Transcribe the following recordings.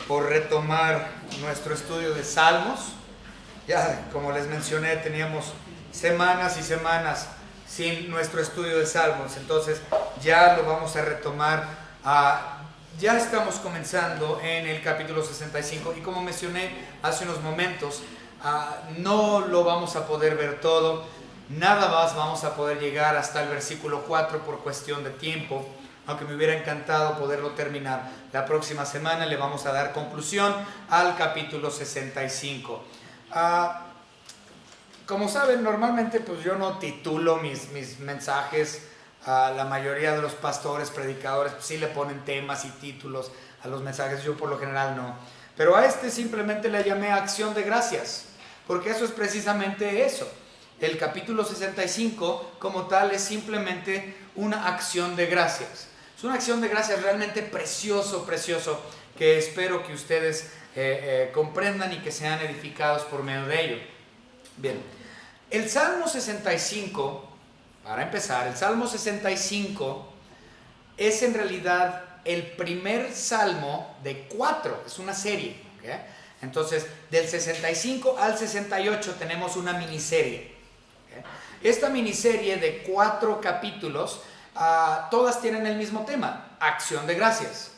por retomar nuestro estudio de Salmos. Ya, como les mencioné, teníamos semanas y semanas sin nuestro estudio de Salmos, entonces ya lo vamos a retomar. Ya estamos comenzando en el capítulo 65 y como mencioné hace unos momentos, no lo vamos a poder ver todo, nada más vamos a poder llegar hasta el versículo 4 por cuestión de tiempo, aunque me hubiera encantado poderlo terminar. La próxima semana le vamos a dar conclusión al capítulo 65. Como saben, normalmente pues yo no titulo mis mensajes. La mayoría de los pastores, predicadores, pues sí le ponen temas y títulos a los mensajes, yo por lo general no. Pero a simplemente le llamé acción de gracias, porque eso es precisamente eso. El capítulo 65 como tal es simplemente una acción de gracias. Es una acción de gracias realmente precioso, que espero que ustedes comprendan y que sean edificados por medio de ello. Bien, el Salmo 65... Para empezar, el Salmo 65 es en realidad el primer salmo de 4, es una serie. ¿Okay? Entonces, del 65 al 68 tenemos una miniserie. ¿Okay? Esta miniserie de 4 capítulos, todas tienen el mismo tema, acción de gracias.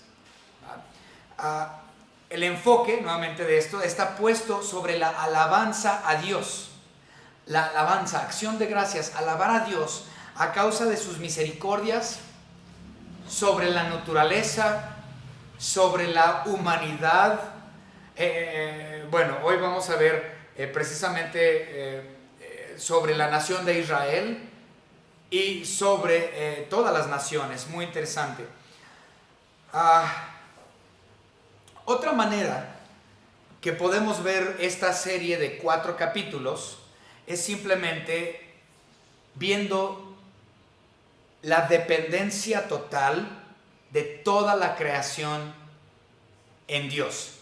El enfoque, nuevamente, de esto está puesto sobre la alabanza a Dios. La alabanza, acción de gracias, alabar a Dios a causa de sus misericordias, sobre la naturaleza, sobre la humanidad. Bueno, hoy vamos a ver precisamente sobre la nación de Israel y sobre todas las naciones, muy interesante. Otra manera que podemos ver esta serie de 4 capítulos es simplemente viendo la dependencia total de toda la creación en Dios.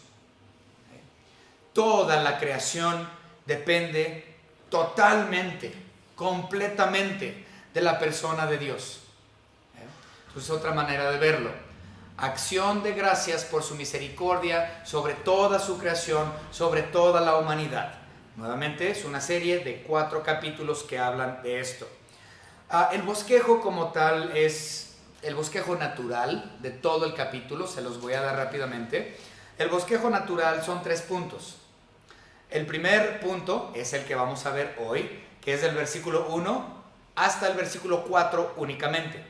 Toda la creación depende totalmente, completamente de la persona de Dios. Entonces, otra manera de verlo. Acción de gracias por su misericordia sobre toda su creación, sobre toda la humanidad. Nuevamente es una serie de 4 capítulos que hablan de esto. El bosquejo como tal es el bosquejo natural de todo el capítulo, se los voy a dar rápidamente. El bosquejo natural son 3 puntos. El primer punto es el que vamos a ver hoy, que es del versículo 1 hasta el versículo 4 únicamente.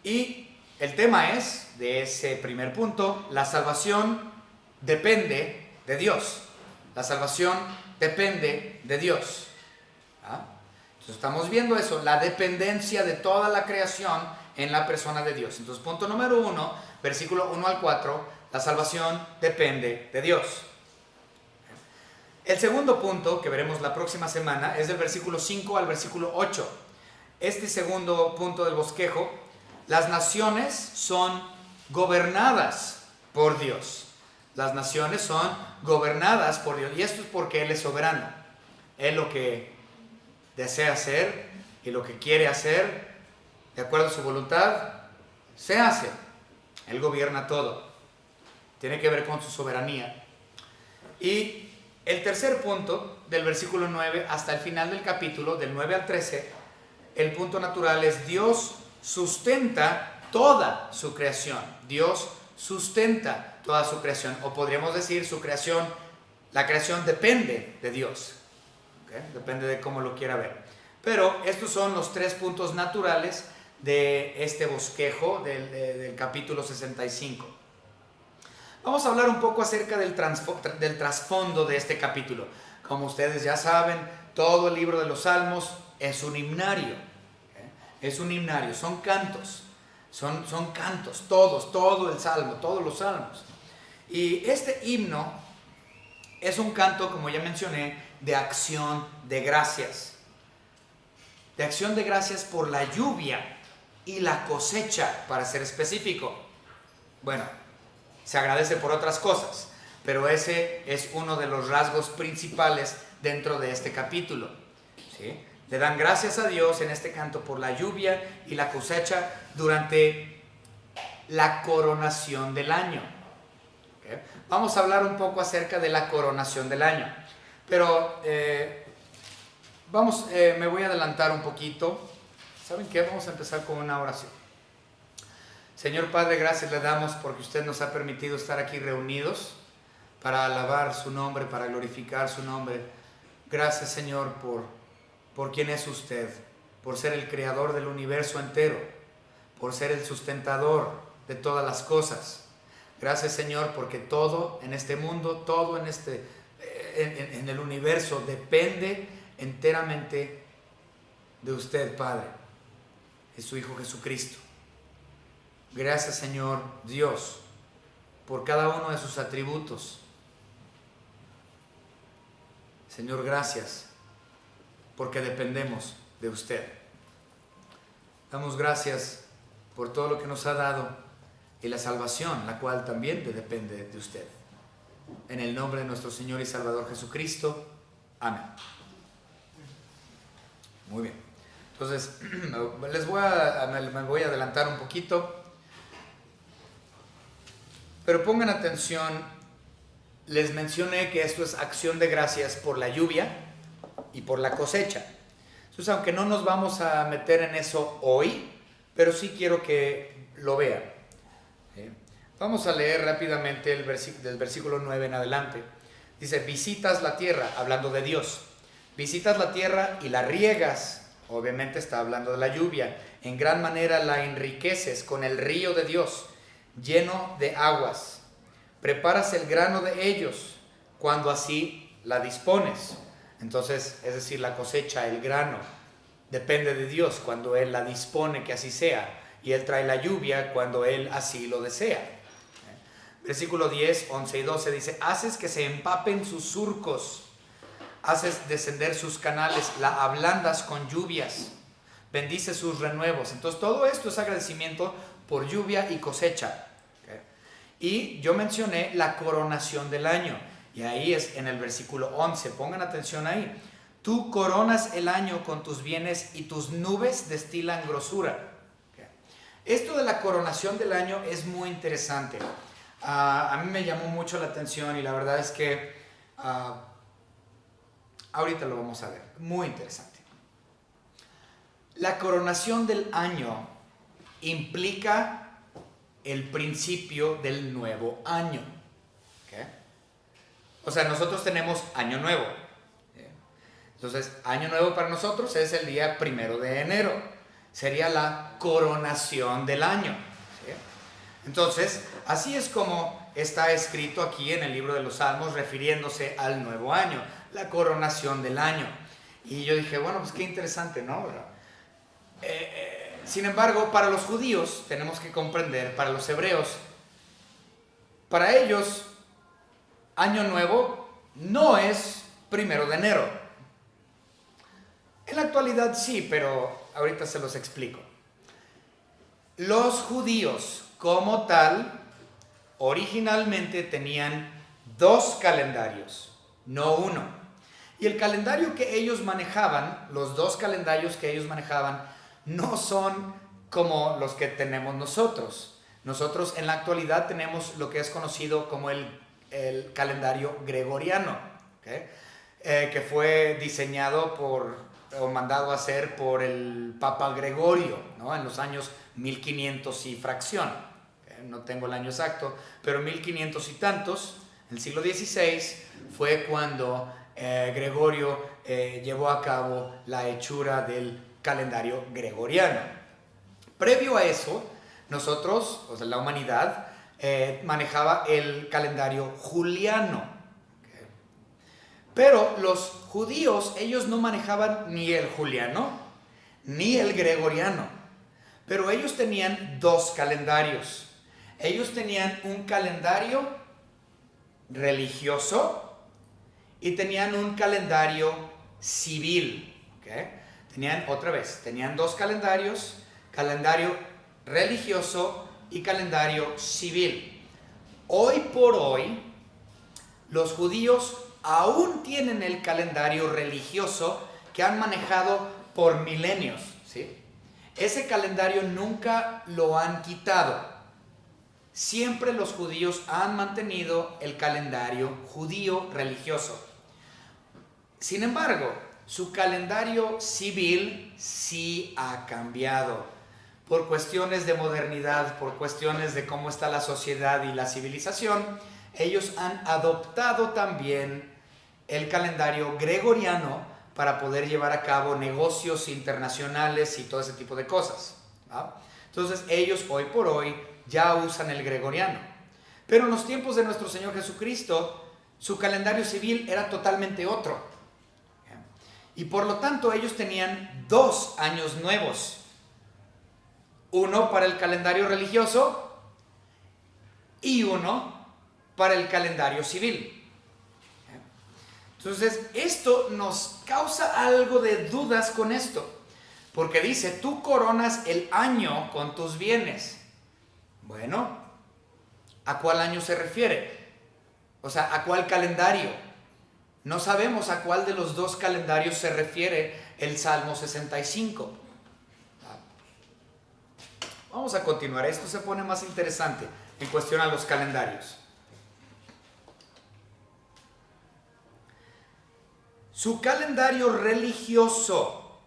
Y el tema es, de ese primer punto, la salvación depende de Dios. La salvación depende de Dios. Entonces estamos viendo eso, la dependencia de toda la creación en la persona de Dios. Entonces, punto número 1, versículo 1 al 4, la salvación depende de Dios. El segundo punto que veremos la próxima semana es del versículo 5 al versículo 8. Este segundo punto del bosquejo, las naciones son gobernadas por Dios. Las naciones son gobernadas por Dios. Y esto es porque Él es soberano. Él lo que desea hacer y lo que quiere hacer, de acuerdo a su voluntad, se hace. Él gobierna todo. Tiene que ver con su soberanía. Y el tercer punto, del versículo 9 hasta el final del capítulo, del 9 al 13, el punto natural es Dios sustenta toda su creación. Dios sustenta toda su creación, o podríamos decir su creación, la creación depende de Dios. ¿Okay? Depende de cómo lo quiera ver. Pero estos son los 3 puntos naturales de este bosquejo del capítulo 65. Vamos a hablar un poco acerca del trasfondo de este capítulo. Como ustedes ya saben, todo el libro de los Salmos es un himnario. ¿Okay? Es un himnario, son cantos. Son cantos, todo el salmo, todos los salmos. Y este himno es un canto, como ya mencioné, de acción de gracias. De acción de gracias por la lluvia y la cosecha, para ser específico. Bueno, se agradece por otras cosas, pero ese es uno de los rasgos principales dentro de este capítulo. ¿Sí? Le dan gracias a Dios en este canto por la lluvia y la cosecha durante la coronación del año. ¿Okay? Vamos a hablar un poco acerca de la coronación del año. Pero me voy a adelantar un poquito. ¿Saben qué? Vamos a empezar con una oración. Señor Padre, gracias le damos porque usted nos ha permitido estar aquí reunidos para alabar su nombre, para glorificar su nombre. Gracias, Señor, por quién es usted, por ser el creador del universo entero, por ser el sustentador de todas las cosas. Gracias, Señor, porque todo en este mundo, todo en el universo depende enteramente de usted, Padre, de su Hijo Jesucristo. Gracias, Señor Dios, por cada uno de sus atributos. Señor, gracias, porque dependemos de usted. Damos gracias por todo lo que nos ha dado y la salvación, la cual también depende de usted. En el nombre de nuestro Señor y Salvador Jesucristo. Amén. Muy bien. Entonces, me voy a adelantar un poquito. Pero pongan atención, les mencioné que esto es acción de gracias por la lluvia y por la cosecha. Entonces, aunque no nos vamos a meter en eso hoy, pero sí quiero que lo vean. Vamos a leer rápidamente del versículo 9 en adelante. Dice, visitas la tierra, hablando de Dios. Visitas la tierra y la riegas, obviamente está hablando de la lluvia. En gran manera la enriqueces con el río de Dios, lleno de aguas. Preparas el grano de ellos cuando así la dispones. Entonces, es decir, la cosecha, el grano, depende de Dios cuando Él la dispone que así sea. Y Él trae la lluvia cuando Él así lo desea. Versículo 10, 11 y 12 dice, haces que se empapen sus surcos, haces descender sus canales, la ablandas con lluvias, bendices sus renuevos. Entonces, todo esto es agradecimiento por lluvia y cosecha. ¿Okay? Y yo mencioné la coronación del año. Y ahí es en el versículo 11. Pongan atención ahí. Tú coronas el año con tus bienes y tus nubes destilan grosura. ¿Okay? Esto de la coronación del año es muy interesante. A mí me llamó mucho la atención y la verdad es que ahorita lo vamos a ver. Muy interesante. La coronación del año implica el principio del nuevo año. ¿Okay? O sea, nosotros tenemos año nuevo. Entonces, año nuevo para nosotros es el día 1 de enero. Sería la coronación del año. ¿Sí? Entonces, así es como está escrito aquí en el libro de los Salmos refiriéndose al nuevo año, la coronación del año. Y yo dije, bueno, pues qué interesante, ¿no? Sin embargo, para los judíos tenemos que comprender, para los hebreos, para ellos, año nuevo no es 1 de enero. En la actualidad sí, pero ahorita se los explico. Los judíos como tal, originalmente tenían 2 calendarios, no uno. Y el calendario que ellos manejaban, los 2 calendarios que ellos manejaban, no son como los que tenemos nosotros. Nosotros en la actualidad tenemos lo que es conocido como el calendario gregoriano, ¿okay? Que fue diseñado o mandado a hacer por el Papa Gregorio, ¿no? En los años 1500 y fracción. No tengo el año exacto, pero 1500 y tantos, en el siglo XVI, fue cuando Gregorio llevó a cabo la hechura del calendario gregoriano. Previo a eso, nosotros, o sea, la humanidad, manejaba el calendario juliano. ¿Okay? Pero los judíos, ellos no manejaban ni el juliano, ni el gregoriano. Pero ellos tenían 2 calendarios. Ellos tenían un calendario religioso y tenían un calendario civil. ¿Okay? Tenían 2 calendarios, calendario religioso y calendario civil. Hoy por hoy, los judíos aún tienen el calendario religioso que han manejado por milenios, ¿sí? Ese calendario nunca lo han quitado. siempre los judíos han mantenido el calendario judío religioso. Sin embargo, su calendario civil sí ha cambiado por cuestiones de modernidad, por cuestiones de cómo está la sociedad y la civilización. Ellos han adoptado también el calendario gregoriano para poder llevar a cabo negocios internacionales y todo ese tipo de cosas, ¿va? Entonces ellos hoy por hoy ya usan el gregoriano. Pero en los tiempos de nuestro Señor Jesucristo, su calendario civil era totalmente otro. Y por lo tanto ellos tenían 2 años nuevos. Uno para el calendario religioso y uno para el calendario civil. Entonces, esto nos causa algo de dudas con esto. Porque dice, tú coronas el año con tus bienes. Bueno, ¿a cuál año se refiere? O sea, ¿a cuál calendario? No sabemos a cuál de los 2 calendarios se refiere el Salmo 65. Vamos a continuar. Esto se pone más interesante en cuestión a los calendarios. Su calendario religioso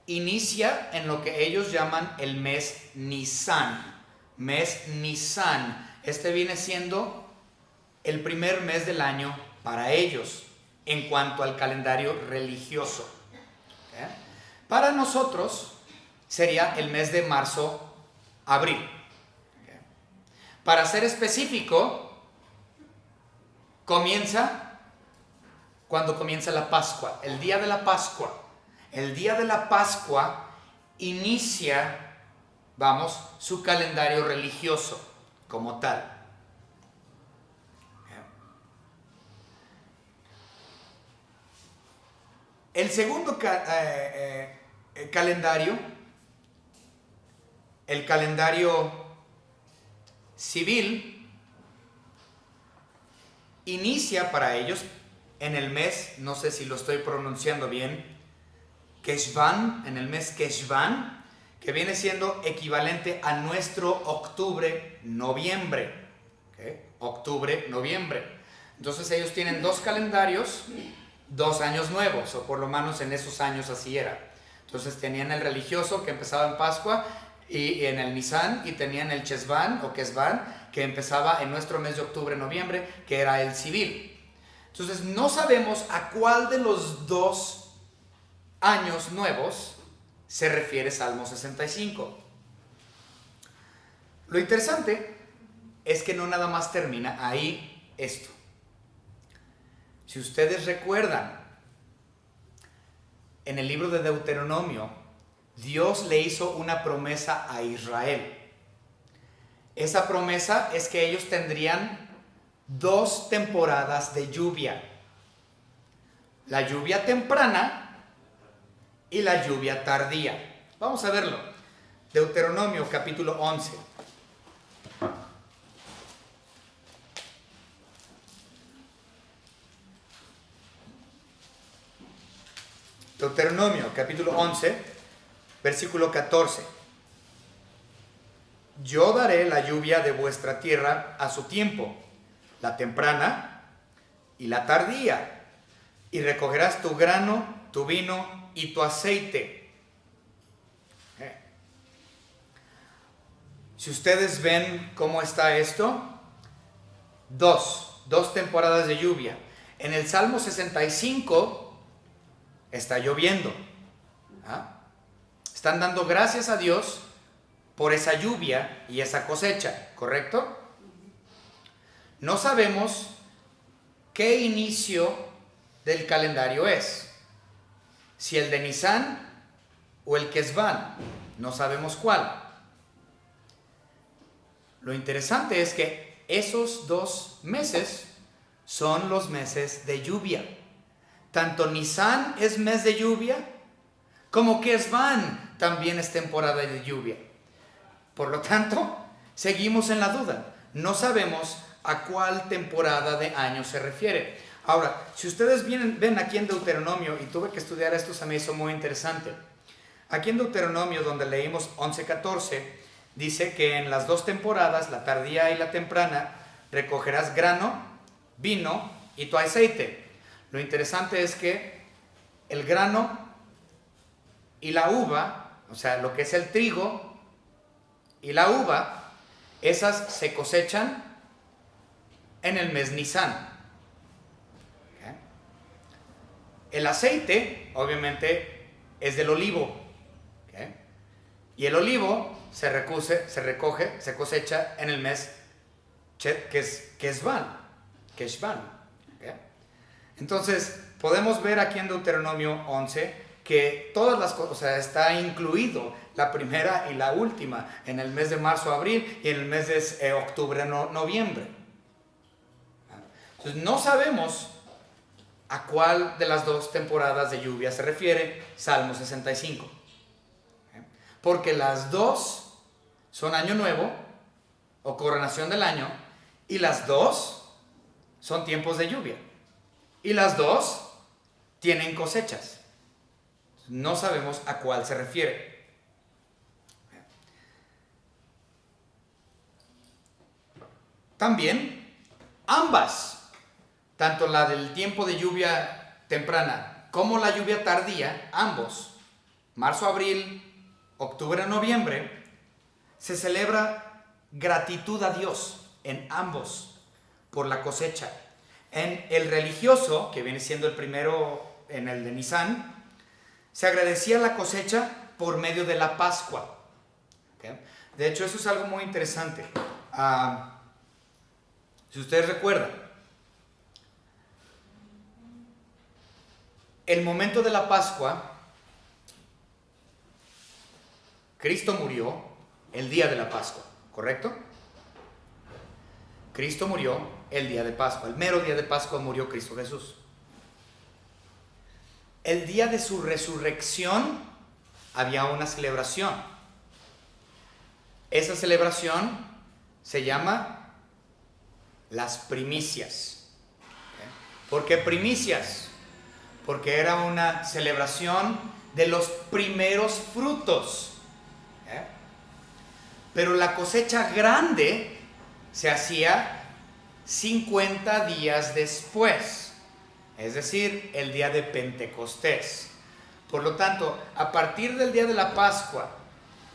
inicia en lo que ellos llaman el mes Nisan. Mes Nisan. Este viene siendo el primer mes del año para ellos en cuanto al calendario religioso. ¿Okay? Para nosotros sería el mes de marzo-abril. ¿Okay? Para ser específico, comienza cuando comienza la Pascua, el día de la Pascua. El día de la Pascua inicia, su calendario religioso como tal. El segundo calendario, el calendario civil, inicia para ellos en el mes, no sé si lo estoy pronunciando bien, Keshvan, en el mes Keshvan, que viene siendo equivalente a nuestro octubre-noviembre. ¿Okay? Octubre-noviembre. Entonces ellos tienen 2 calendarios, 2 años nuevos, o por lo menos en esos años así era. Entonces tenían el religioso que empezaba en Pascua y en el Nisan, y tenían el Chesvan o Kesvan que empezaba en nuestro mes de octubre-noviembre, que era el civil. Entonces no sabemos a cuál de los 2 años nuevos se refiere Salmo 65. Lo interesante es que no nada más termina ahí esto. Si ustedes recuerdan, en el libro de Deuteronomio, Dios le hizo una promesa a Israel. Esa promesa es que ellos tendrían 2 temporadas de lluvia. La lluvia temprana y la lluvia tardía. Vamos a verlo. Deuteronomio capítulo 11. Deuteronomio capítulo 11, versículo 14. Yo daré la lluvia de vuestra tierra a su tiempo, la temprana y la tardía, y recogerás tu grano, tu vino y tu aceite. Si ustedes ven cómo está esto, dos temporadas de lluvia. En el Salmo 65 está lloviendo. Están dando gracias a Dios por esa lluvia y esa cosecha, ¿correcto? No sabemos qué inicio del calendario es. Si el de Nisan o el Kesvan, no sabemos cuál. Lo interesante es que esos 2 meses son los meses de lluvia. Tanto Nisan es mes de lluvia, como Kesvan también es temporada de lluvia. Por lo tanto, seguimos en la duda. No sabemos a cuál temporada de año se refiere. Ahora, si ustedes ven aquí en Deuteronomio, y tuve que estudiar esto, se me hizo muy interesante. Aquí en Deuteronomio, donde leímos 11:14, dice que en las dos temporadas, la tardía y la temprana, recogerás grano, vino y tu aceite. Lo interesante es que el grano y la uva, o sea, lo que es el trigo y la uva, esas se cosechan en el mes Nisan. ¿Okay? El aceite, obviamente, es del olivo. ¿Okay? Y el olivo se cosecha en el mes Keshvan. ¿Okay? Entonces, podemos ver aquí en Deuteronomio 11 que todas las cosas, o sea, está incluido la primera y la última en el mes de marzo, abril y en el mes de octubre, noviembre. Entonces, no sabemos a cuál de las dos temporadas de lluvia se refiere Salmo 65. Porque las dos son año nuevo o coronación del año y las dos son tiempos de lluvia. Y las dos tienen cosechas. No sabemos a cuál se refiere. También, ambas, tanto la del tiempo de lluvia temprana como la lluvia tardía, ambos, marzo, abril, octubre, noviembre, se celebra gratitud a Dios en ambos por la cosecha. En el religioso, que viene siendo el primero en el de Nisan, se agradecía la cosecha por medio de la Pascua. ¿Okay? De hecho, eso es algo muy interesante. Si ustedes recuerdan, el momento de la Pascua, Cristo murió el día de la Pascua, ¿correcto? Cristo murió el día de Pascua, el mero día de Pascua murió Cristo Jesús. El día de su resurrección había una celebración. Esa celebración se llama las primicias. ¿Por qué primicias? Porque era una celebración de los primeros frutos. Pero la cosecha grande se hacía 50 días después, es decir, el día de Pentecostés. Por lo tanto, a partir del día de la Pascua,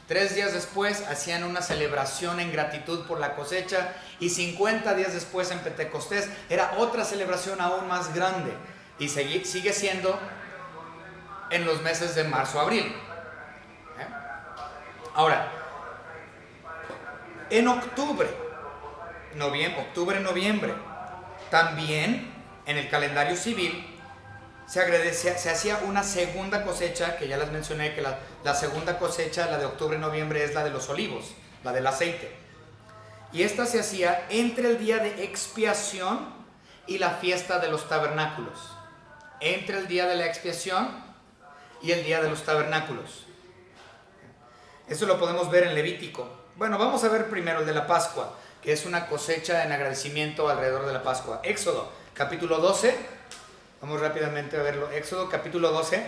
3 días después hacían una celebración en gratitud por la cosecha y 50 días después en Pentecostés era otra celebración aún más grande y sigue siendo en los meses de marzo-abril. Ahora, en octubre, noviembre, también en el calendario civil se hacía una segunda cosecha, que ya les mencioné que la segunda cosecha, la de octubre-noviembre, es la de los olivos, la del aceite. Y esta se hacía entre el día de expiación y la fiesta de los tabernáculos. Entre el día de la expiación y el día de los tabernáculos. Eso lo podemos ver en Levítico. Bueno, vamos a ver primero el de la Pascua, que es una cosecha en agradecimiento alrededor de la Pascua. Éxodo, capítulo 12. Vamos rápidamente a verlo. Éxodo, capítulo 12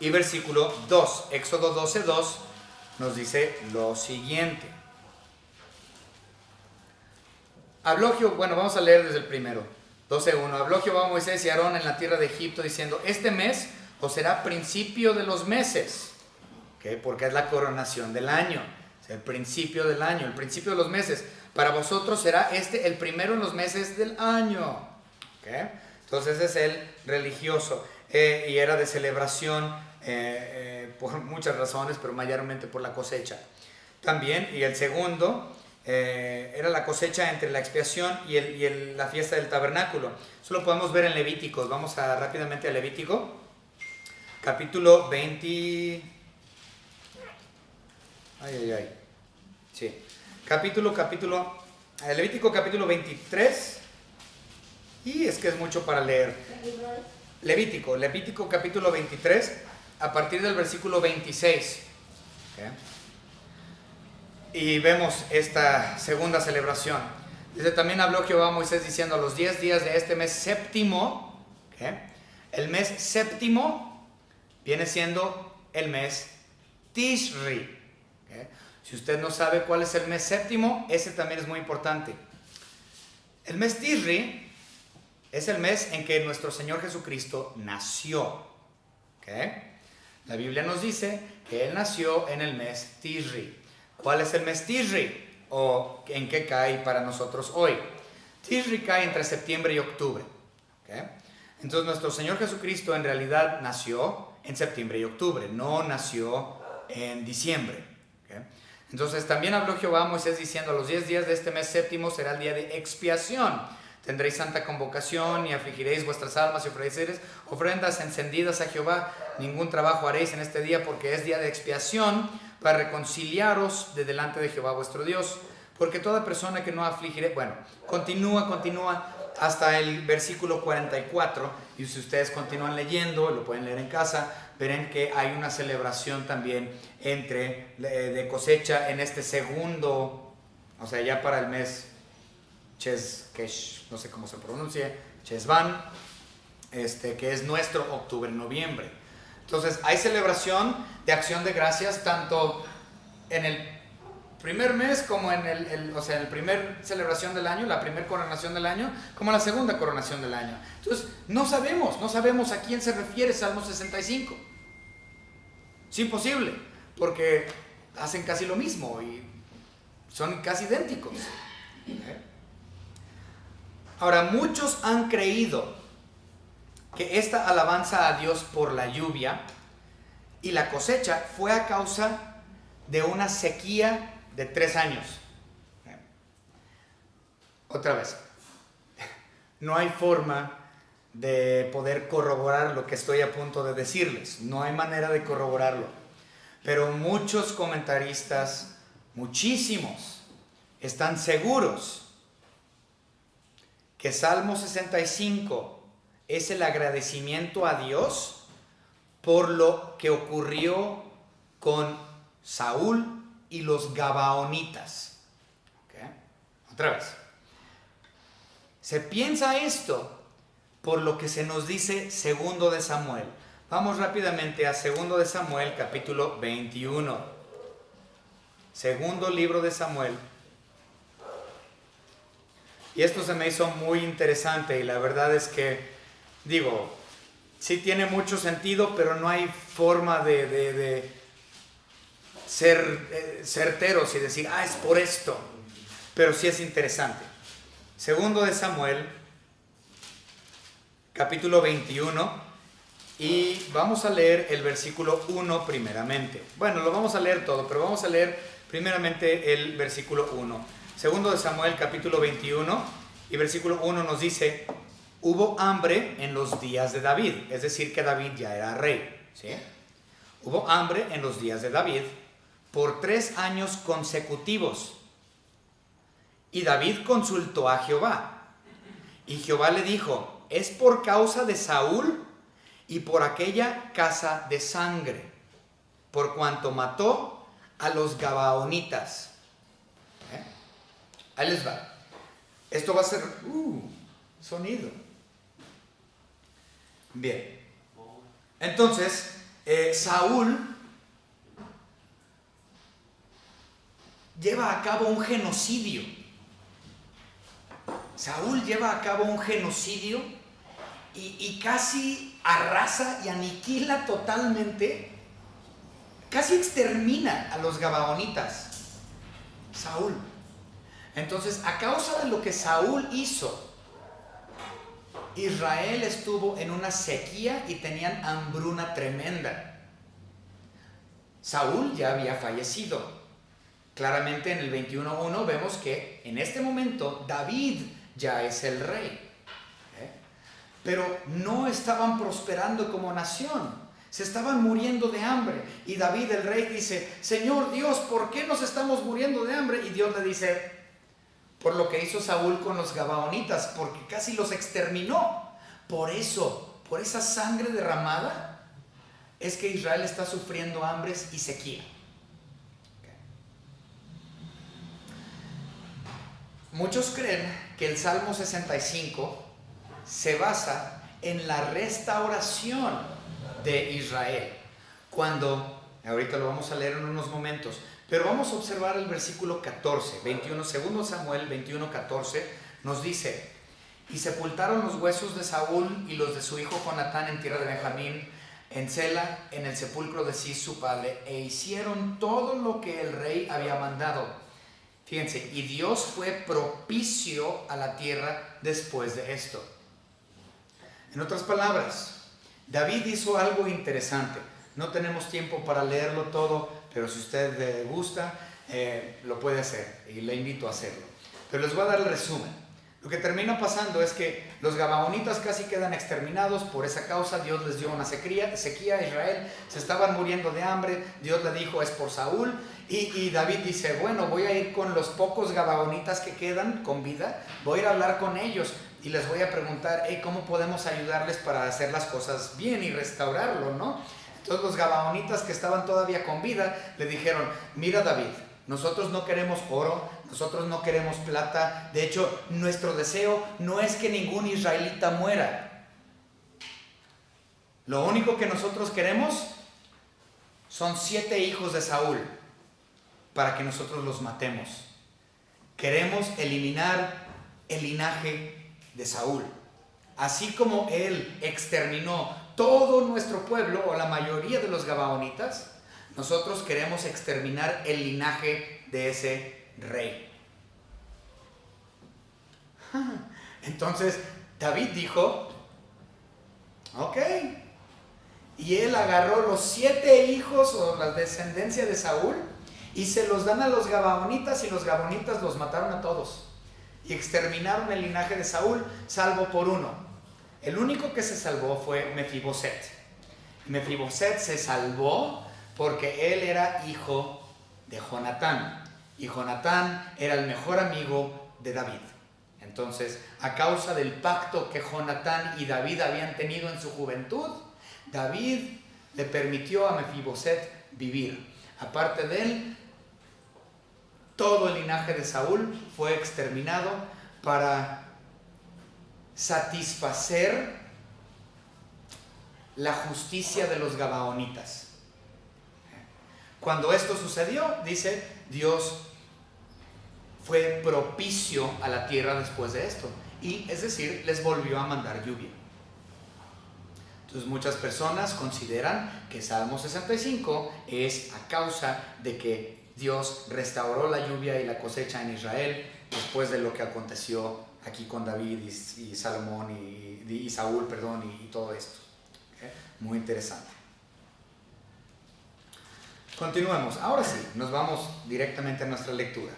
y versículo 2. Éxodo 12, 2 nos dice lo siguiente. Vamos a leer desde el primero. 12:1. Habló Jehová a Moisés y a Aarón en la tierra de Egipto, diciendo: este mes os será principio de los meses. Porque es la coronación del año, es el principio del año, el principio de los meses. Para vosotros será el primero en los meses del año. Entonces es el religioso y era de celebración por muchas razones, pero mayormente por la cosecha. También, y el segundo era la cosecha entre la expiación y la fiesta del tabernáculo. Eso lo podemos ver en Levíticos. Vamos rápidamente a Levítico, capítulo 20. Sí. Levítico capítulo 23. Y es que es mucho para leer. Levítico capítulo 23, a partir del versículo 26. Y vemos esta segunda celebración. Dice: también habló Jehová a Moisés diciendo: a los 10 días de este mes séptimo, el mes séptimo viene siendo el mes Tishri. Si usted no sabe cuál es el mes séptimo, ese también es muy importante. El mes Tishri es el mes en que nuestro Señor Jesucristo nació. ¿Okay? La Biblia nos dice que Él nació en el mes Tishri. ¿Cuál es el mes Tishri? ¿O en qué cae para nosotros hoy? Tishri cae entre septiembre y octubre. ¿Okay? Entonces nuestro Señor Jesucristo en realidad nació en septiembre y octubre, no nació en diciembre. ¿Okay? Entonces también habló Jehová a Moisés diciendo: a los 10 días de este mes séptimo será el día de expiación. Tendréis santa convocación y afligiréis vuestras almas y ofreceréis ofrendas encendidas a Jehová. Ningún trabajo haréis en este día, porque es día de expiación, para reconciliaros de delante de Jehová vuestro Dios. Porque toda persona que no afligiré... Bueno, continúa hasta el versículo 44. Y si ustedes continúan leyendo, lo pueden leer en casa, verán que hay una celebración también de cosecha en este segundo, o sea, ya para el mes Cheskesh, no sé cómo se pronuncia, Chesvan, que es nuestro octubre-noviembre. Entonces hay celebración de acción de gracias tanto en el primer mes como en el primer celebración del año, la primera coronación del año, como la segunda coronación del año. Entonces no sabemos a quién se refiere Salmo 65. Es imposible, porque hacen casi lo mismo y son casi idénticos. Ahora, muchos han creído que esta alabanza a Dios por la lluvia y la cosecha fue a causa de una sequía de 3 años. Otra vez, no hay forma de poder corroborar lo que estoy a punto de decirles. No hay manera de corroborarlo. Pero muchos comentaristas, muchísimos, están seguros que Salmo 65 es el agradecimiento a Dios por lo que ocurrió con Saúl y los Gabaonitas. ¿Okay? Otra vez. Se piensa esto por lo que se nos dice segundo de Samuel. Vamos rápidamente a segundo de Samuel, capítulo 21. Segundo libro de Samuel. Y esto se me hizo muy interesante y la verdad es que, sí tiene mucho sentido, pero no hay forma de ser certeros y decir, es por esto. Pero sí es interesante. Segundo de Samuel, capítulo 21, y vamos a leer el versículo 1 primeramente. Bueno, lo vamos a leer todo, pero vamos a leer primeramente el versículo 1. Segundo de Samuel, capítulo 21, y versículo 1 nos dice: hubo hambre en los días de David, es decir, que David ya era rey, ¿sí? Hubo hambre en los días de David por 3 años consecutivos. Y David consultó a Jehová. Y Jehová le dijo: es por causa de Saúl y por aquella casa de sangre, por cuanto mató a los Gabaonitas. Ahí les va. Esto va a ser sonido. Bien. Entonces, Saúl lleva a cabo un genocidio. Saúl lleva a cabo un genocidio y casi arrasa y aniquila totalmente, casi extermina a los Gabaonitas. Saúl. Entonces, a causa de lo que Saúl hizo, Israel estuvo en una sequía y tenían hambruna tremenda. Saúl ya había fallecido. Claramente en el 21:1 vemos que en este momento David ya es el rey. Pero no estaban prosperando como nación. Se estaban muriendo de hambre. Y David el rey dice: Señor Dios, ¿por qué nos estamos muriendo de hambre? Y Dios le dice: por lo que hizo Saúl con los Gabaonitas, porque casi los exterminó. Por eso, por esa sangre derramada, es que Israel está sufriendo hambres y sequía. Muchos creen que el Salmo 65 se basa en la restauración de Israel. Cuando, ahorita lo vamos a leer en unos momentos, Pero vamos a observar el versículo 14, 21, segundo Samuel 21, 14, nos dice: y sepultaron los huesos de Saúl y los de su hijo Jonatán en tierra de Benjamín, en Sela, en el sepulcro de Cis su padre, e hicieron todo lo que el rey había mandado. Fíjense, y Dios fue propicio a la tierra después de esto. En otras palabras, David hizo algo interesante. No tenemos tiempo para leerlo todo, pero si usted le gusta, lo puede hacer y le invito a hacerlo. Pero les voy a dar el resumen. Lo que termina pasando es que los gabaonitas casi quedan exterminados. Por esa causa Dios les dio una sequía a Israel, se estaban muriendo de hambre. Dios le dijo: es por Saúl. Y David dice: bueno, voy a ir con los pocos gabaonitas que quedan con vida, voy a ir a hablar con ellos y les voy a preguntar: hey, ¿cómo podemos ayudarles para hacer las cosas bien y restaurarlo, no? Entonces los gabaonitas que estaban todavía con vida le dijeron: mira, David, nosotros no queremos oro, nosotros no queremos plata. De hecho, nuestro deseo no es que ningún israelita muera. Lo único que nosotros queremos son 7 hijos de Saúl para que nosotros los matemos. Queremos eliminar el linaje de Saúl. Así como él exterminó todo nuestro pueblo, o la mayoría de los gabaonitas, nosotros queremos exterminar el linaje de ese rey. Entonces David dijo: ok. Y él agarró los 7 hijos o la descendencia de Saúl y se los dan a los gabaonitas, y los gabaonitas los mataron a todos y exterminaron el linaje de Saúl, salvo por uno. El único que se salvó fue Mefiboset. Mefiboset se salvó porque él era hijo de Jonatán, y Jonatán era el mejor amigo de David. Entonces, a causa del pacto que Jonatán y David habían tenido en su juventud, David le permitió a Mefiboset vivir. Aparte de él, todo el linaje de Saúl fue exterminado para satisfacer la justicia de los gabaonitas. Cuando esto sucedió, dice, Dios fue propicio a la tierra después de esto, y es decir, les volvió a mandar lluvia. Entonces muchas personas consideran que Salmo 65 es a causa de que Dios restauró la lluvia y la cosecha en Israel después de lo que aconteció aquí con David y Salomón y Saúl, y todo esto. Muy interesante. Continuemos. Ahora sí, nos vamos directamente a nuestra lectura.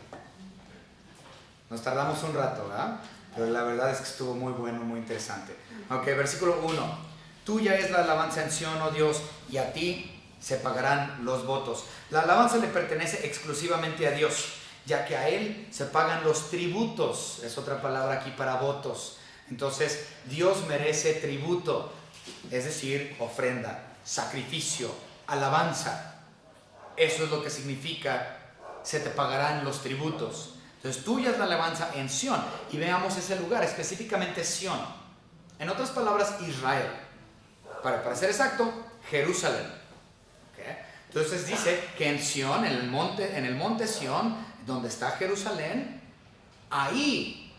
Nos tardamos un rato, ¿verdad? Pero la verdad es que estuvo muy bueno, muy interesante. Ok, versículo 1. Tuya es la alabanza en Sión, oh Dios, y a ti se pagarán los votos. La alabanza le pertenece exclusivamente a Dios, ya que a Él se pagan los tributos. Es otra palabra aquí para votos. Entonces, Dios merece tributo, es decir, ofrenda, sacrificio, alabanza. Eso es lo que significa: se te pagarán los tributos. Entonces, tuya es la alabanza en Sión. Y veamos ese lugar, específicamente Sión. En otras palabras, Israel. Para ser exacto, Jerusalén. ¿Okay? Entonces dice que en Sión, en el monte Sión, donde está Jerusalén, ahí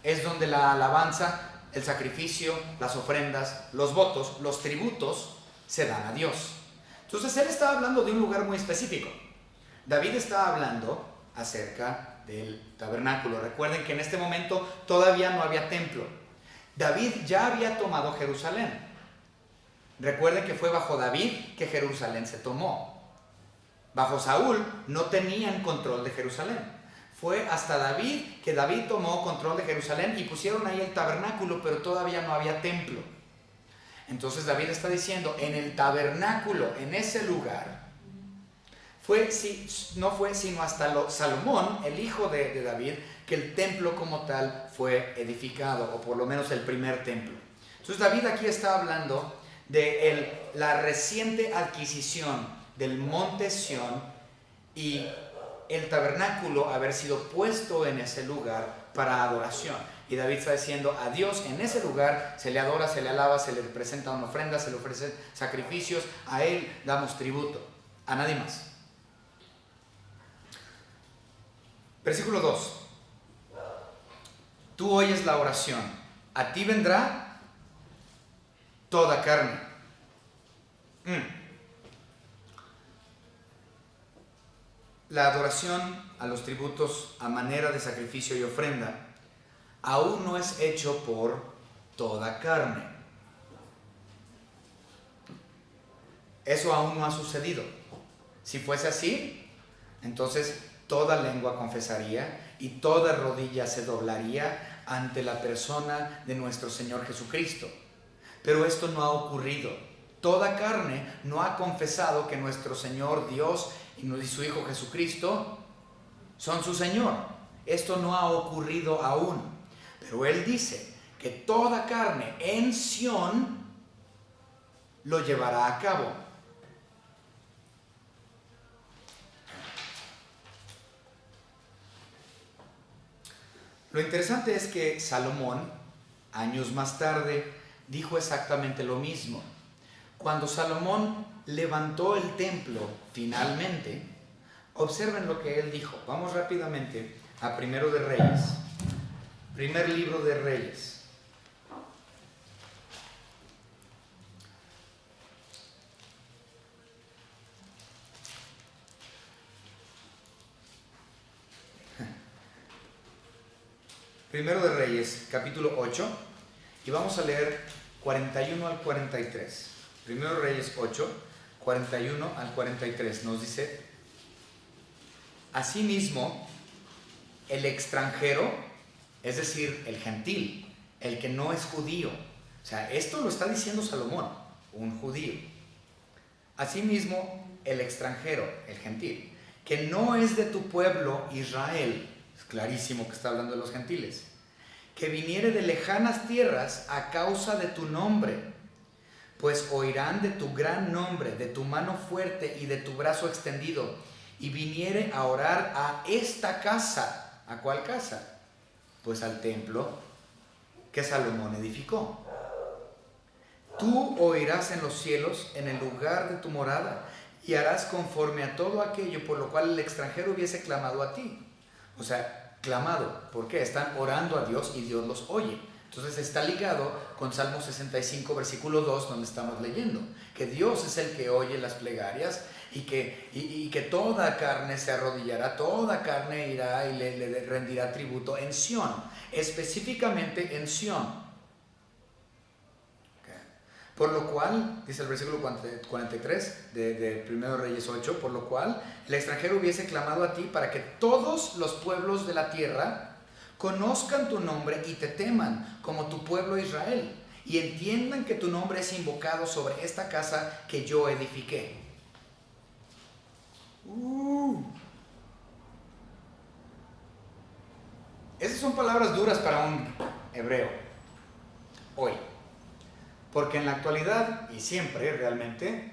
es donde la alabanza, el sacrificio, las ofrendas, los votos, los tributos se dan a Dios. Entonces él estaba hablando de un lugar muy específico. David estaba hablando acerca del tabernáculo. Recuerden que en este momento todavía no había templo. David ya había tomado Jerusalén. Recuerden que fue bajo David que Jerusalén se tomó. Bajo Saúl no tenían control de Jerusalén. Fue hasta David que David tomó control de Jerusalén y pusieron ahí el tabernáculo, pero todavía no había templo. Entonces David está diciendo, en el tabernáculo, en ese lugar, no fue sino hasta Salomón, el hijo de David, que el templo como tal fue edificado, o por lo menos el primer templo. Entonces David aquí está hablando de la reciente adquisición del monte Sión y el tabernáculo haber sido puesto en ese lugar para adoración. Y David está diciendo: a Dios en ese lugar se le adora, se le alaba, se le presenta una ofrenda, se le ofrecen sacrificios, a Él damos tributo, a nadie más. Versículo 2. Tú oyes la oración, a ti vendrá toda carne. La adoración a los tributos a manera de sacrificio y ofrenda aún no es hecho por toda carne. Eso aún no ha sucedido. Si fuese así, entonces toda lengua confesaría y toda rodilla se doblaría ante la persona de nuestro Señor Jesucristo. Pero esto no ha ocurrido. Toda carne no ha confesado que nuestro Señor Dios y su Hijo Jesucristo son su Señor. Esto no ha ocurrido aún. Pero Él dice que toda carne en Sión lo llevará a cabo. Lo interesante es que Salomón, años más tarde, dijo exactamente lo mismo. Cuando Salomón levantó el templo finalmente, observen lo que él dijo. Vamos rápidamente a Primero de Reyes, primer libro de Reyes. Primero de Reyes, capítulo 8, y vamos a leer 41 al 43. Primero de Reyes 8, 41 al 43, nos dice: Asimismo, el extranjero, es decir, el gentil, el que no es judío, o sea, esto lo está diciendo Salomón, un judío. Asimismo, el extranjero, el gentil, que no es de tu pueblo Israel, es clarísimo que está hablando de los gentiles, que viniere de lejanas tierras a causa de tu nombre, pues oirán de tu gran nombre, de tu mano fuerte y de tu brazo extendido, y viniere a orar a esta casa. ¿A cuál casa? Pues al templo que Salomón edificó. Tú oirás en los cielos, en el lugar de tu morada, y harás conforme a todo aquello por lo cual el extranjero hubiese clamado a ti. O sea, clamado, ¿por qué? Están orando a Dios y Dios los oye. Entonces está ligado con Salmo 65, versículo 2, donde estamos leyendo que Dios es el que oye las plegarias y que toda carne se arrodillará, toda carne irá y le rendirá tributo en Sión, específicamente en Sión. Por lo cual, dice el versículo 43 de 1 Reyes 8, por lo cual el extranjero hubiese clamado a ti para que todos los pueblos de la tierra conozcan tu nombre y te teman como tu pueblo Israel, y entiendan que tu nombre es invocado sobre esta casa que yo edifiqué. Esas son palabras duras para un hebreo hoy. Porque en la actualidad, y siempre realmente,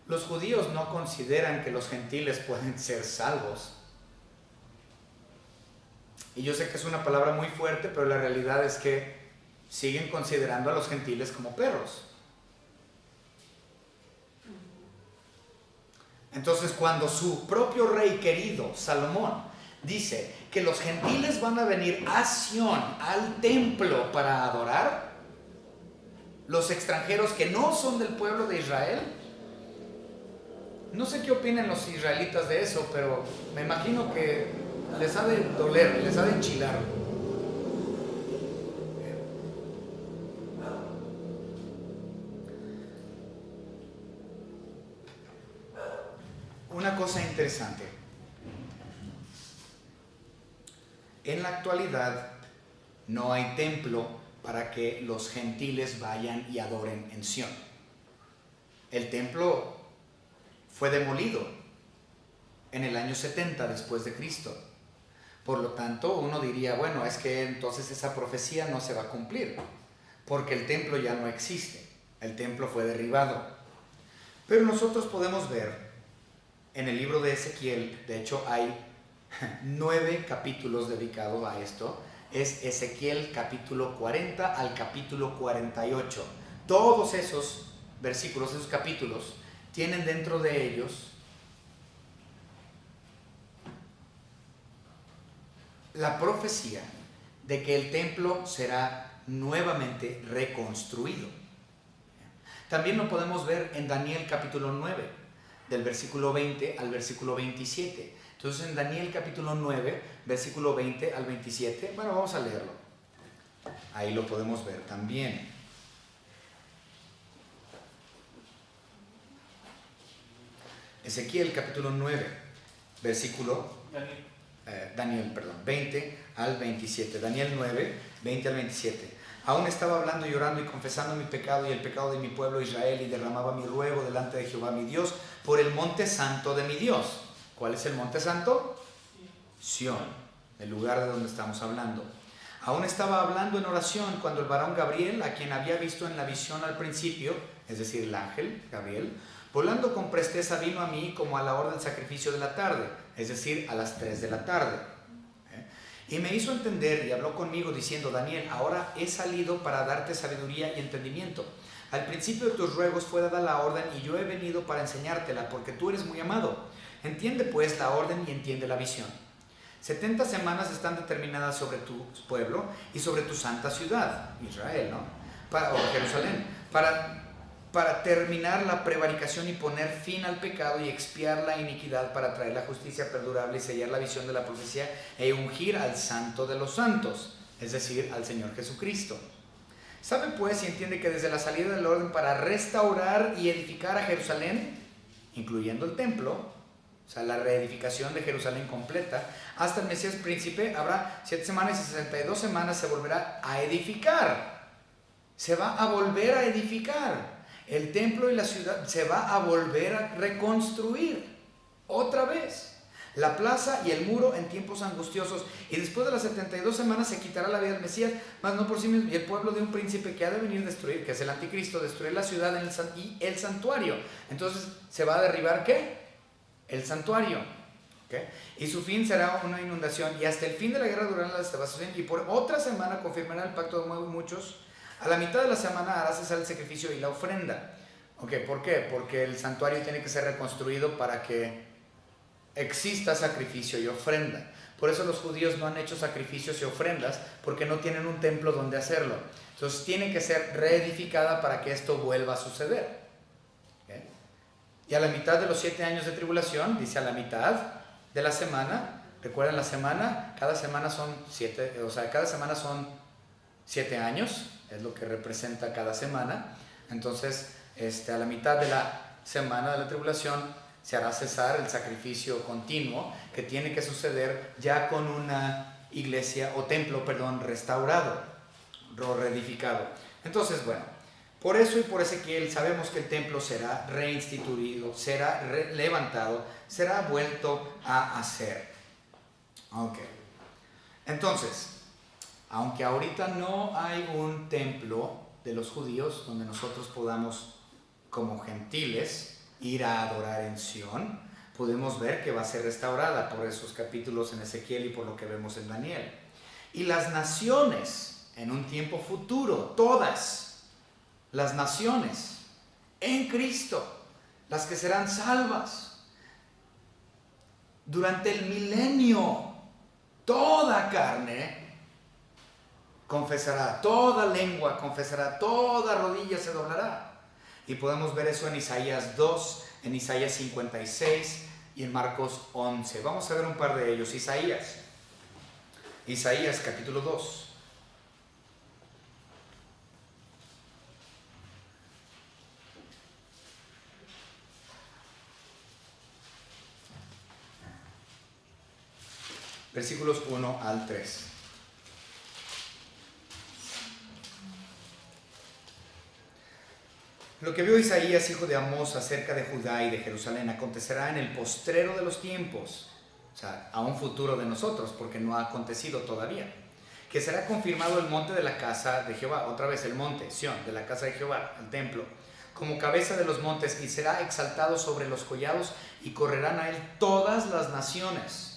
los judíos no consideran que los gentiles pueden ser salvos. Y yo sé que es una palabra muy fuerte, pero la realidad es que siguen considerando a los gentiles como perros. Entonces, cuando su propio rey querido, Salomón, dice que los gentiles van a venir a Sión, al templo, para adorar, los extranjeros que no son del pueblo de Israel, no sé qué opinan los israelitas de eso, pero me imagino que les ha de doler, les ha de enchilar. Una cosa interesante, en la actualidad no hay templo para que los gentiles vayan y adoren en Sión. El templo fue demolido en el año 70 después de Cristo. Por lo tanto, uno diría, bueno, es que entonces esa profecía no se va a cumplir, porque el templo ya no existe, el templo fue derribado. Pero nosotros podemos ver en el libro de Ezequiel, de hecho hay 9 capítulos dedicados a esto, es Ezequiel capítulo 40 al capítulo 48. Todos esos versículos, esos capítulos, tienen dentro de ellos la profecía de que el templo será nuevamente reconstruido. También lo podemos ver en Daniel capítulo 9, del versículo 20 al versículo 27. Entonces en Daniel capítulo 9, versículo 20 al 27, bueno, vamos a leerlo. Ahí lo podemos ver también. Ezequiel capítulo 9, versículo Daniel, 20 al 27. Daniel 9, 20 al 27. Aún estaba hablando, llorando y confesando mi pecado y el pecado de mi pueblo Israel, y derramaba mi ruego delante de Jehová mi Dios por el monte santo de mi Dios. ¿Cuál es el monte santo? Sión, el lugar de donde estamos hablando. Aún estaba hablando en oración cuando el varón Gabriel, a quien había visto en la visión al principio, es decir, el ángel Gabriel, volando con presteza vino a mí como a la hora del sacrificio de la tarde, es decir, a las 3 de la tarde. Y me hizo entender y habló conmigo diciendo: Daniel, ahora he salido para darte sabiduría y entendimiento. Al principio de tus ruegos fue dada la orden y yo he venido para enseñártela, porque tú eres muy amado. Entiende pues la orden y entiende la visión. 70 semanas están determinadas sobre tu pueblo y sobre tu santa ciudad, Israel, ¿no? O Jerusalén, para terminar la prevaricación y poner fin al pecado y expiar la iniquidad, para traer la justicia perdurable y sellar la visión de la profecía e ungir al santo de los santos, es decir, al Señor Jesucristo. ¿Sabe pues y entiende que desde la salida del orden para restaurar y edificar a Jerusalén, incluyendo el templo, o sea, la reedificación de Jerusalén completa, hasta el Mesías príncipe habrá 7 semanas y 62 semanas se volverá a edificar? Se va a volver a edificar. El templo y la ciudad se va a volver a reconstruir otra vez. La plaza y el muro en tiempos angustiosos. Y después de las 72 semanas se quitará la vida del Mesías, mas no por sí mismo. Y el pueblo de un príncipe que ha de venir a destruir, que es el anticristo, destruir la ciudad y el santuario. Entonces, ¿se va a derribar qué? El santuario. ¿Okay? Y su fin será una inundación. Y hasta el fin de la guerra durará la devastación. Y por otra semana confirmará el pacto de muchos. A la mitad de la semana hará cesar el sacrificio y la ofrenda. Okay, ¿por qué? Porque el santuario tiene que ser reconstruido para que exista sacrificio y ofrenda. Por eso los judíos no han hecho sacrificios y ofrendas, porque no tienen un templo donde hacerlo. Entonces tiene que ser reedificada para que esto vuelva a suceder. ¿Okay? Y a la mitad de los 7 años de tribulación, dice a la mitad de la semana, recuerden la semana, cada semana son 7, o sea, cada semana son 7 años, es lo que representa cada semana. Entonces, a la mitad de la semana de la tribulación se hará cesar el sacrificio continuo que tiene que suceder ya con una iglesia o templo, restaurado, reedificado. Entonces, bueno, por eso y por Ezequiel sabemos que el templo será reinstituido, será levantado, será vuelto a hacer. Ok. Entonces, aunque ahorita no hay un templo de los judíos donde nosotros podamos, como gentiles, ir a adorar en Sión, podemos ver que va a ser restaurada por esos capítulos en Ezequiel y por lo que vemos en Daniel. Y las naciones, en un tiempo futuro, todas las naciones en Cristo, las que serán salvas durante el milenio, toda carne confesará, toda lengua confesará, toda rodilla se doblará. Y podemos ver eso en Isaías 2, en Isaías 56 y en Marcos 11. Vamos a ver un par de ellos. Isaías capítulo 2. Versículos 1 al 3. Lo que vio Isaías, hijo de Amós, acerca de Judá y de Jerusalén, acontecerá en el postrero de los tiempos, o sea, a un futuro de nosotros, porque no ha acontecido todavía, que será confirmado el monte de la casa de Jehová, otra vez el monte, Sión, de la casa de Jehová, el templo, como cabeza de los montes, y será exaltado sobre los collados, y correrán a él todas las naciones.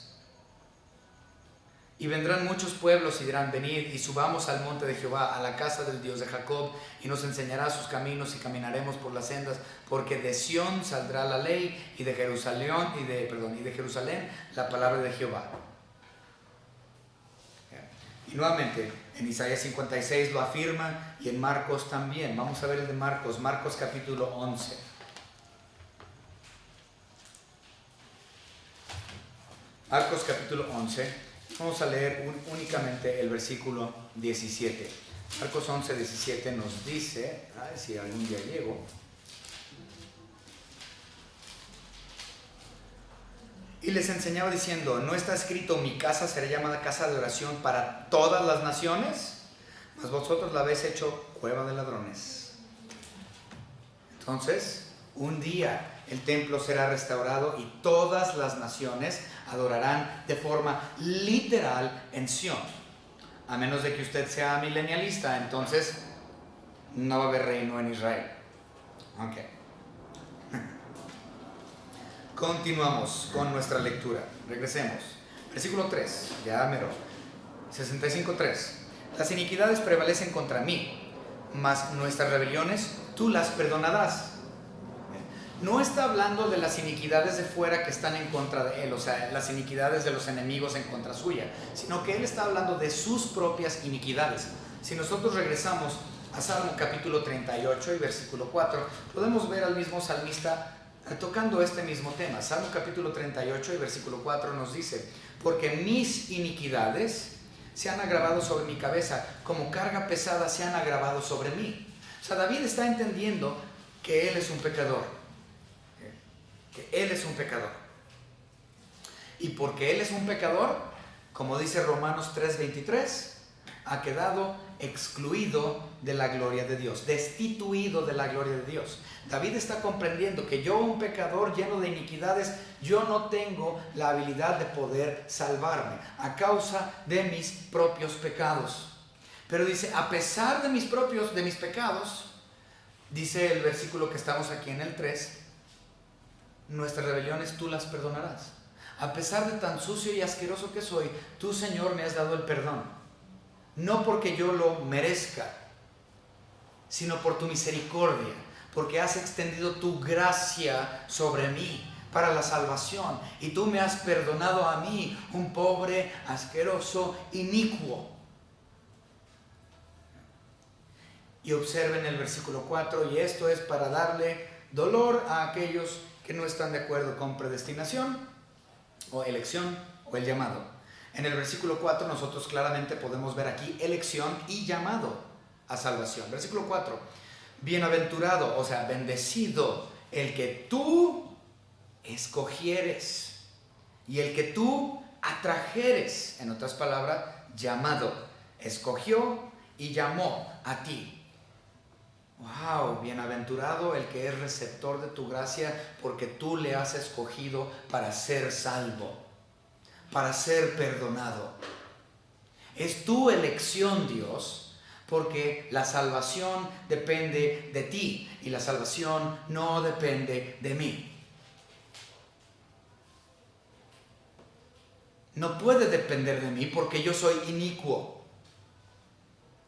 Y vendrán muchos pueblos y dirán: venid y subamos al monte de Jehová, a la casa del Dios de Jacob, y nos enseñará sus caminos y caminaremos por las sendas, porque de Sión saldrá la ley y de Jerusalén la palabra de Jehová. Y nuevamente, en Isaías 56 lo afirma y en Marcos también. Vamos a ver el de Marcos, Marcos capítulo 11. Marcos capítulo 11, vamos a leer únicamente el versículo 17. Marcos 11, 17 nos dice, si algún día llego. Y les enseñaba diciendo, ¿no está escrito, mi casa será llamada casa de oración para todas las naciones? Mas vosotros la habéis hecho cueva de ladrones. Entonces, un día el templo será restaurado y todas las naciones adorarán de forma literal en Sión. A menos de que usted sea milenialista, entonces no va a haber reino en Israel. Ok. Continuamos con nuestra lectura. Regresemos. Versículo 3, ya mero. 65:3. Las iniquidades prevalecen contra mí, mas nuestras rebeliones tú las perdonarás. No está hablando de las iniquidades de fuera que están en contra de él, o sea, las iniquidades de los enemigos en contra suya, sino que él está hablando de sus propias iniquidades. Si nosotros regresamos a Salmo capítulo 38 y versículo 4, podemos ver al mismo salmista tocando este mismo tema. Salmo capítulo 38 y versículo 4 nos dice, porque mis iniquidades se han agravado sobre mi cabeza, como carga pesada se han agravado sobre mí. O sea, David está entendiendo que él es un pecador. Que él es un pecador. Y porque él es un pecador, como dice Romanos 3:23, ha quedado excluido de la gloria de Dios, destituido de la gloria de Dios. David está comprendiendo que yo, un pecador lleno de iniquidades, yo no tengo la habilidad de poder salvarme a causa de mis propios pecados. Pero dice, a pesar de mis pecados, dice el versículo que estamos aquí en el 3, nuestras rebeliones tú las perdonarás. A pesar de tan sucio y asqueroso que soy, tú, Señor, me has dado el perdón. No porque yo lo merezca, sino por tu misericordia, porque has extendido tu gracia sobre mí para la salvación. Y tú me has perdonado a mí, un pobre, asqueroso, inicuo. Y observen el versículo 4, y esto es para darle dolor a aquellos que no están de acuerdo con predestinación o elección o el llamado. En el versículo 4 nosotros claramente podemos ver aquí elección y llamado a salvación. Versículo 4, bienaventurado, o sea, bendecido el que tú escogieres y el que tú atrajeres. En otras palabras, llamado, escogió y llamó a ti. Wow, bienaventurado el que es receptor de tu gracia, porque tú le has escogido para ser salvo, para ser perdonado. Es tu elección, Dios, porque la salvación depende de ti y la salvación no depende de mí. No puede depender de mí porque yo soy inicuo.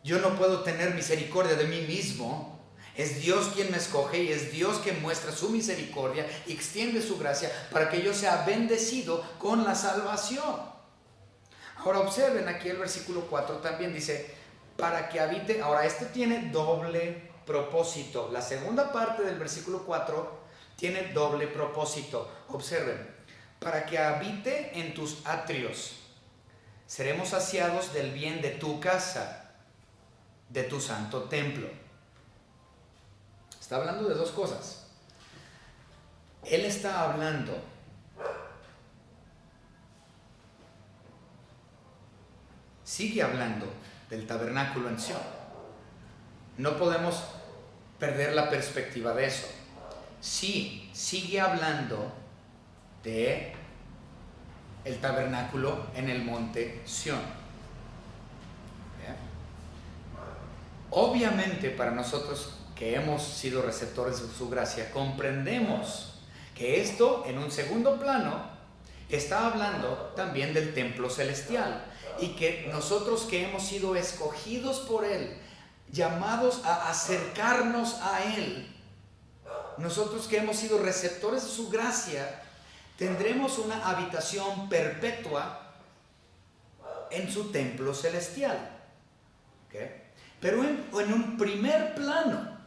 Yo no puedo tener misericordia de mí mismo. Es Dios quien me escoge y es Dios quien muestra su misericordia y extiende su gracia para que yo sea bendecido con la salvación. Ahora observen aquí el versículo 4 también dice, para que habite. Ahora este tiene doble propósito. La segunda parte del versículo 4 tiene doble propósito. Observen, para que habite en tus atrios. Seremos saciados del bien de tu casa, de tu santo templo. Está hablando de dos cosas. Él está hablando sigue hablando del tabernáculo en Sión. No podemos perder la perspectiva de eso. Sí, sigue hablando de el tabernáculo en el monte Sión. ¿Bien? Obviamente para nosotros que hemos sido receptores de su gracia, comprendemos que esto en un segundo plano está hablando también del templo celestial y que nosotros que hemos sido escogidos por Él, llamados a acercarnos a Él, nosotros que hemos sido receptores de su gracia, tendremos una habitación perpetua en su templo celestial. ¿Okay? Pero en un primer plano,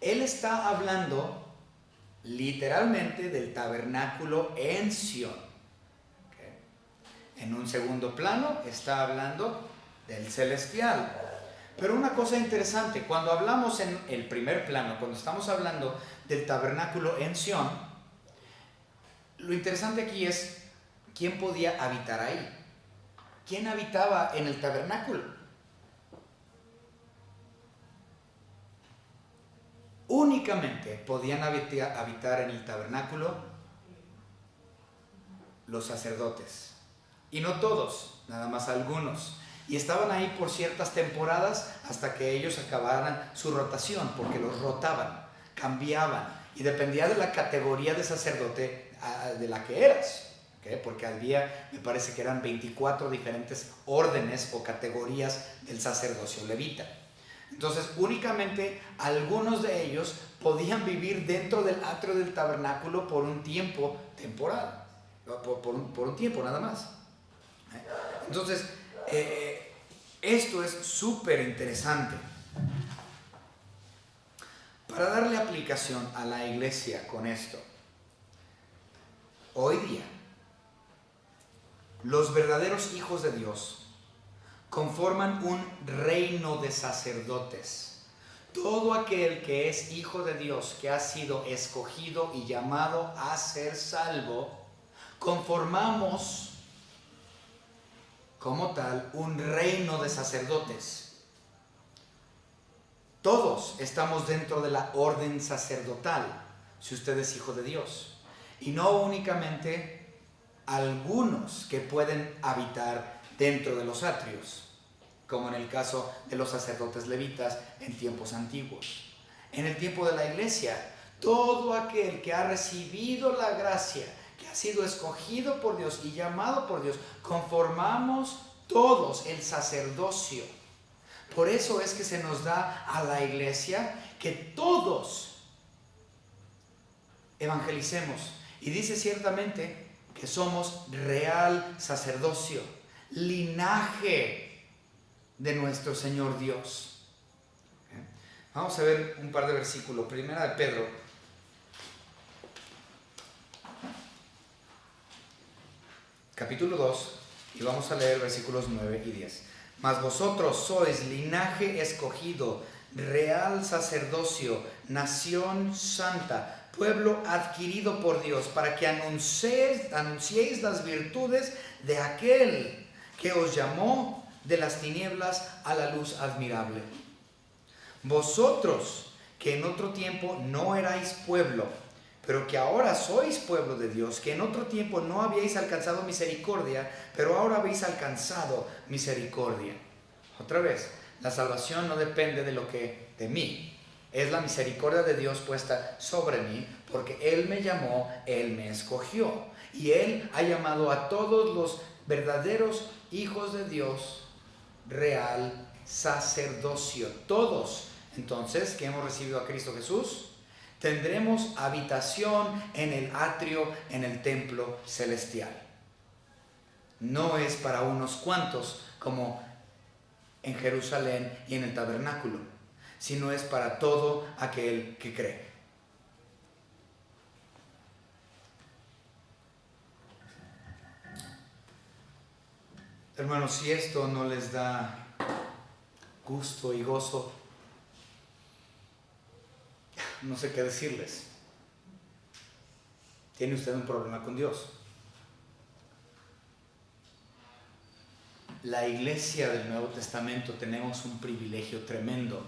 Él está hablando literalmente del tabernáculo en Sión. ¿Okay? En un segundo plano está hablando del celestial. Pero una cosa interesante, cuando hablamos en el primer plano, cuando estamos hablando del tabernáculo en Sión, lo interesante aquí es quién podía habitar ahí. ¿Quién habitaba en el tabernáculo? Únicamente podían habitar en el tabernáculo los sacerdotes. Y no todos, nada más algunos. Y estaban ahí por ciertas temporadas hasta que ellos acabaran su rotación, porque los rotaban, cambiaban. Y dependía de la categoría de sacerdote de la que eras. ¿Okay? Porque había, me parece que eran 24 diferentes órdenes o categorías del sacerdocio levita. Entonces, únicamente algunos de ellos podían vivir dentro del atrio del tabernáculo por un tiempo temporal, por un tiempo nada más. Entonces, esto es súper interesante. Para darle aplicación a la iglesia con esto, hoy día, los verdaderos hijos de Dios conforman un reino de sacerdotes. Todo aquel que es hijo de Dios, que ha sido escogido y llamado a ser salvo, conformamos como tal un reino de sacerdotes. Todos estamos dentro de la orden sacerdotal, si usted es hijo de Dios. Y no únicamente algunos que pueden habitar dentro de los atrios, como en el caso de los sacerdotes levitas en tiempos antiguos. En el tiempo de la iglesia, todo aquel que ha recibido la gracia, que ha sido escogido por Dios y llamado por Dios, conformamos todos el sacerdocio. Por eso es que se nos da a la iglesia que todos evangelicemos. Y dice ciertamente que somos real sacerdocio, linaje de nuestro Señor Dios. Vamos a ver un par de versículos. Primera de Pedro, capítulo 2, y vamos a leer versículos 9 y 10. Mas vosotros sois linaje escogido, real sacerdocio, nación santa, pueblo adquirido por Dios, para que anunciéis las virtudes de aquel que os llamó de las tinieblas a la luz admirable. Vosotros, que en otro tiempo no erais pueblo, pero que ahora sois pueblo de Dios, que en otro tiempo no habíais alcanzado misericordia, pero ahora habéis alcanzado misericordia. Otra vez, la salvación no depende de mí. Es la misericordia de Dios puesta sobre mí, porque Él me llamó, Él me escogió. Y Él ha llamado a todos los verdaderos hijos de Dios, real sacerdocio. Todos, entonces, que hemos recibido a Cristo Jesús, tendremos habitación en el atrio, en el templo celestial. No es para unos cuantos como en Jerusalén y en el tabernáculo, sino es para todo aquel que cree. Hermanos, si esto no les da gusto y gozo, no sé qué decirles. Tiene usted un problema con Dios. La iglesia del Nuevo Testamento tenemos un privilegio tremendo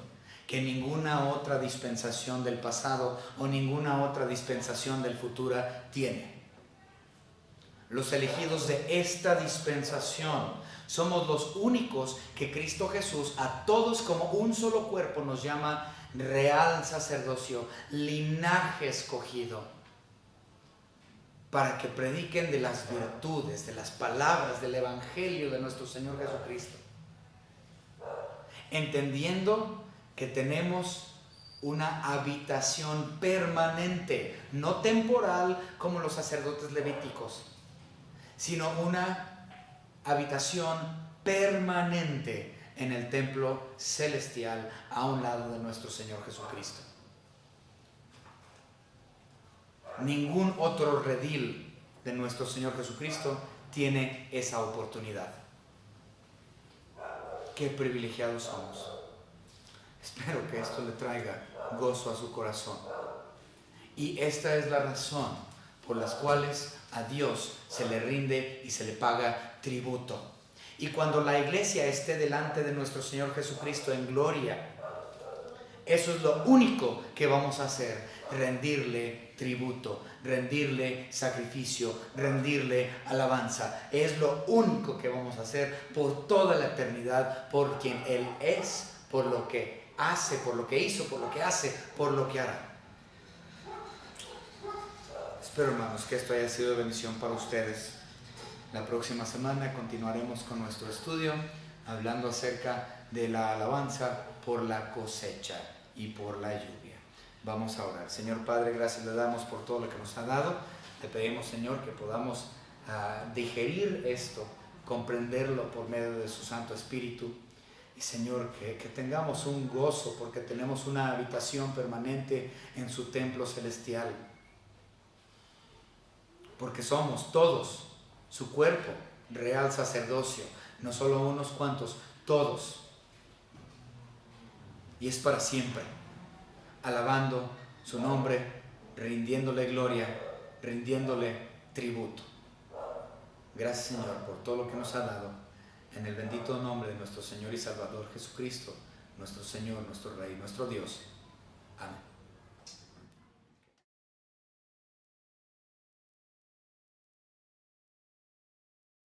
que ninguna otra dispensación del pasado o ninguna otra dispensación del futuro tiene. Los elegidos de esta dispensación somos los únicos que Cristo Jesús a todos como un solo cuerpo nos llama real sacerdocio, linaje escogido, para que prediquen de las virtudes, de las palabras, del evangelio de nuestro Señor Jesucristo, entendiendo que tenemos una habitación permanente, no temporal como los sacerdotes levíticos, sino una habitación permanente en el templo celestial a un lado de nuestro Señor Jesucristo. Ningún otro redil de nuestro Señor Jesucristo tiene esa oportunidad. Qué privilegiados somos. Espero que esto le traiga gozo a su corazón. Y esta es la razón por las cuales a Dios se le rinde y se le paga tributo. Y cuando la iglesia esté delante de nuestro Señor Jesucristo en gloria, eso es lo único que vamos a hacer: rendirle tributo, rendirle sacrificio, rendirle alabanza. Es lo único que vamos a hacer por toda la eternidad, por quien Él es, por lo que hace, por lo que hizo, por lo que hace, por lo que hará. Espero, hermanos, que esto haya sido de bendición para ustedes. La próxima semana continuaremos con nuestro estudio, hablando acerca de la alabanza por la cosecha y por la lluvia. Vamos a orar. Señor Padre, gracias le damos por todo lo que nos ha dado. Te pedimos, Señor, que podamos digerir esto, comprenderlo por medio de su Santo Espíritu. Y Señor, que tengamos un gozo porque tenemos una habitación permanente en su templo celestial. Porque somos todos su cuerpo, real sacerdocio, no solo unos cuantos, todos. Y es para siempre, alabando su nombre, rindiéndole gloria, rindiéndole tributo. Gracias, Señor, por todo lo que nos ha dado, en el bendito nombre de nuestro Señor y Salvador Jesucristo, nuestro Señor, nuestro Rey, nuestro Dios. Amén.